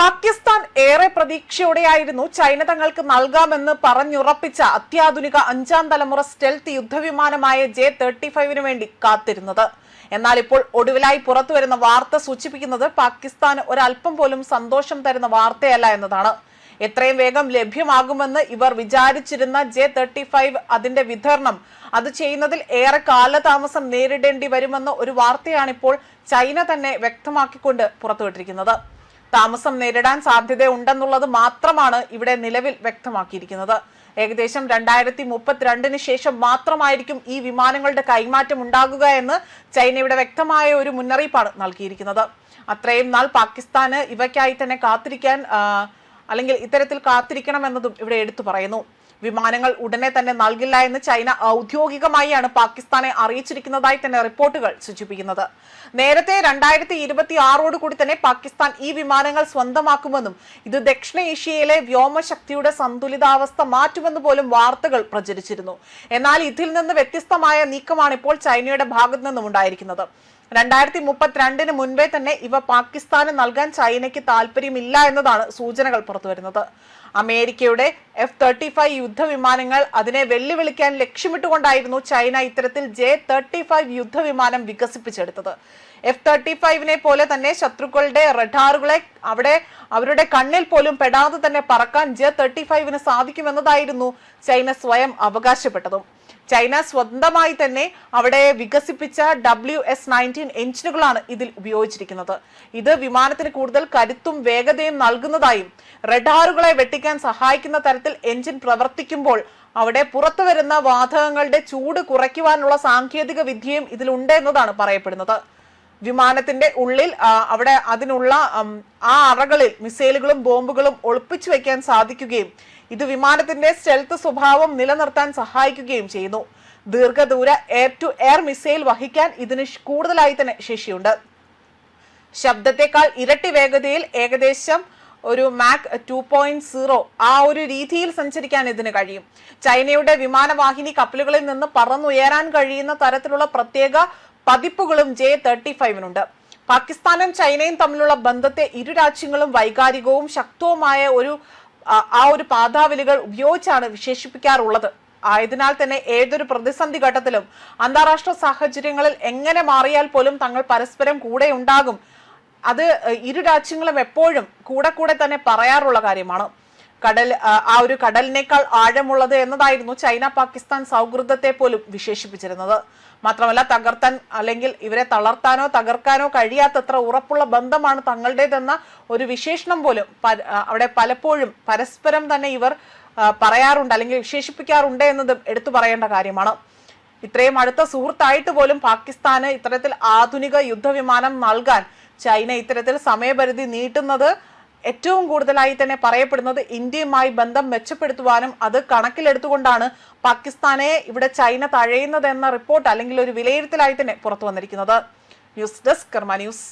പാകിസ്ഥാൻ ഏറെ പ്രതീക്ഷയോടെയായിരുന്നു ചൈന തങ്ങൾക്ക് നൽകാമെന്ന് പറഞ്ഞുറപ്പിച്ച അത്യാധുനിക 5ാം തലമുറ സ്റ്റെൽത്ത് യുദ്ധവിമാനമായ J-35 വേണ്ടി കാത്തിരുന്നത്. എന്നാൽ ഇപ്പോൾ ഒടുവിലായി പുറത്തുവരുന്ന വാർത്ത സൂചിപ്പിക്കുന്നത് പാകിസ്ഥാന് ഒരൽപ്പം പോലും സന്തോഷം തരുന്ന വാർത്തയല്ല എന്നതാണ്. എത്രയും വേഗം ലഭ്യമാകുമെന്ന് ഇവർ വിചാരിച്ചിരുന്ന J-35 അതിന്റെ വിതരണം അത് ചെയ്യുന്നതിൽ ഏറെ കാലതാമസം നേരിടേണ്ടി വരുമെന്ന ഒരു വാർത്തയാണിപ്പോൾ ചൈന തന്നെ വ്യക്തമാക്കിക്കൊണ്ട് പുറത്തുവിട്ടിരിക്കുന്നത്. താമസം നേരിടാൻ സാധ്യതയുണ്ടെന്നുള്ളത് മാത്രമാണ് ഇവിടെ നിലവിൽ വ്യക്തമാക്കിയിരിക്കുന്നത്. ഏകദേശം 2032 ശേഷം മാത്രമായിരിക്കും ഈ വിമാനങ്ങളുടെ കൈമാറ്റം ഉണ്ടാകുക എന്ന് ചൈനയുടെ വ്യക്തമായ ഒരു മുന്നറിയിപ്പാണ് നൽകിയിരിക്കുന്നത്. അത്രയും നാൾ പാകിസ്ഥാന് ഇവയ്ക്കായി തന്നെ കാത്തിരിക്കാൻ അല്ലെങ്കിൽ ഇത്തരത്തിൽ കാത്തിരിക്കണമെന്നതും ഇവിടെ എടുത്തു പറയുന്നു. വിമാനങ്ങൾ ഉടനെ തന്നെ നൽകില്ല എന്ന് ചൈന ഔദ്യോഗികമായാണ് പാകിസ്ഥാനെ അറിയിച്ചിരിക്കുന്നതായി തന്നെ റിപ്പോർട്ടുകൾ സൂചിപ്പിക്കുന്നത്. നേരത്തെ 2026 കൂടി തന്നെ പാകിസ്ഥാൻ ഈ വിമാനങ്ങൾ സ്വന്തമാക്കുമെന്നും ഇത് ദക്ഷിണേഷ്യയിലെ വ്യോമശക്തിയുടെ സന്തുലിതാവസ്ഥ മാറ്റുമെന്ന് പോലും വാർത്തകൾ പ്രചരിച്ചിരുന്നു. എന്നാൽ ഇതിൽ നിന്ന് വ്യത്യസ്തമായ നീക്കമാണ് ഇപ്പോൾ ചൈനയുടെ ഭാഗത്തു നിന്നും ഉണ്ടായിരിക്കുന്നത്. 2032 മുൻപേ തന്നെ ഇവ പാകിസ്ഥാന് നൽകാൻ ചൈനയ്ക്ക് താല്പര്യമില്ല എന്നതാണ് സൂചനകൾ പുറത്തുവരുന്നത്. അമേരിക്കയുടെ F-35 യുദ്ധവിമാനങ്ങൾ അതിനെ വെല്ലുവിളിക്കാൻ ലക്ഷ്യമിട്ടുകൊണ്ടായിരുന്നു ചൈന ഇത്തരത്തിൽ J-35 യുദ്ധവിമാനം വികസിപ്പിച്ചെടുത്തത്. F-35 പോലെ തന്നെ ശത്രുക്കളുടെ റഡാറുകളെ അവരുടെ കണ്ണിൽ പോലും പെടാതെ തന്നെ പറക്കാൻ J-35 സാധിക്കുമെന്നതായിരുന്നു ചൈന സ്വയം അവകാശപ്പെട്ടതും. ചൈന സ്വന്തമായി തന്നെ അവിടെ വികസിപ്പിച്ച WS-19 എഞ്ചിനുകളാണ് ഇതിൽ ഉപയോഗിച്ചിരിക്കുന്നത്. ഇത് വിമാനത്തിന് കൂടുതൽ കരുത്തും വേഗതയും നൽകുന്നതായും റഡാറുകളെ വെട്ടിക്കാൻ സഹായിക്കുന്ന തരത്തിൽ എഞ്ചിൻ പ്രവർത്തിക്കുമ്പോൾ അവിടെ പുറത്തു വരുന്ന വാതകങ്ങളുടെ ചൂട് കുറയ്ക്കുവാനുള്ള സാങ്കേതിക വിദ്യയും ഇതിലുണ്ട് എന്നതാണ് പറയപ്പെടുന്നത്. വിമാനത്തിന്റെ ഉള്ളിൽ അവിടെ അതിനുള്ള ആ അറകളിൽ മിസൈലുകളും ബോംബുകളും ഒളിപ്പിച്ചു വെക്കാൻ സാധിക്കുകയും ഇത് വിമാനത്തിന്റെ സ്റ്റെൽത്ത് സ്വഭാവം നിലനിർത്താൻ സഹായിക്കുകയും ചെയ്യുന്നു. ദീർഘദൂര എയർ ടു എയർ മിസൈൽ വഹിക്കാൻ ഇതിന് കൂടുതലായി തന്നെ ശേഷിയുണ്ട്. ശബ്ദത്തെക്കാൾ ഇരട്ടി വേഗതയിൽ ഏകദേശം ഒരു മാക് 2.0 ആ ഒരു രീതിയിൽ സഞ്ചരിക്കാൻ ഇതിന് കഴിയും. ചൈനയുടെ വിമാനവാഹിനി കപ്പലുകളിൽ നിന്ന് പറന്നുയരാൻ കഴിയുന്ന തരത്തിലുള്ള പ്രത്യേക പതിപ്പുകളും J-35 പാകിസ്ഥാനും ചൈനയും തമ്മിലുള്ള ബന്ധത്തെ ഇരു രാജ്യങ്ങളും വൈകാരികവും ശക്തവുമായ ഒരു പാതാവലികൾ ഉപയോഗിച്ചാണ് വിശേഷിപ്പിക്കാറുള്ളത്. ആയതിനാൽ തന്നെ ഏതൊരു പ്രതിസന്ധി ഘട്ടത്തിലും അന്താരാഷ്ട്ര സാഹചര്യങ്ങളിൽ എങ്ങനെ മാറിയാൽ പോലും തങ്ങൾ പരസ്പരം കൂടെ ഉണ്ടാകും. അത് ഇരു രാജ്യങ്ങളും എപ്പോഴും കൂടെ തന്നെ പറയാറുള്ള കാര്യമാണ്. കടലിനേക്കാൾ ആഴമുള്ളത് എന്നതായിരുന്നു ചൈന പാകിസ്ഥാൻ സൗഹൃദത്തെ പോലും വിശേഷിപ്പിച്ചിരുന്നത്. മാത്രമല്ല തകർത്താൻ അല്ലെങ്കിൽ ഇവരെ തളർത്താനോ തകർക്കാനോ കഴിയാത്തത്ര ഉറപ്പുള്ള ബന്ധമാണ് തങ്ങളുടേതെന്ന ഒരു വിശേഷണം പോലും അവിടെ പലപ്പോഴും പരസ്പരം തന്നെ ഇവർ പറയാറുണ്ട് അല്ലെങ്കിൽ വിശേഷിപ്പിക്കാറുണ്ട് എന്നതും എടുത്തു പറയേണ്ട കാര്യമാണ്. ഇത്രയും അടുത്ത സുഹൃത്തായിട്ട് പോലും പാകിസ്ഥാന് ഇത്തരത്തിൽ ആധുനിക യുദ്ധവിമാനം നൽകാൻ ചൈന ഇത്തരത്തിൽ സമയപരിധി നീട്ടുന്നത് ഏറ്റവും കൂടുതലായി തന്നെ പറയപ്പെടുന്നത് ഇന്ത്യയുമായി ബന്ധം മെച്ചപ്പെടുത്തുവാനും അത് കണക്കിലെടുത്തുകൊണ്ടാണ് പാകിസ്ഥാനെ ഇവിടെ ചൈന തഴയുന്നത് എന്ന റിപ്പോർട്ട് അല്ലെങ്കിൽ ഒരു വിലയിരുത്തലായി തന്നെ പുറത്തു വന്നിരിക്കുന്നത്. ന്യൂസ് ഡെസ്ക് കർമ്മ ന്യൂസ്.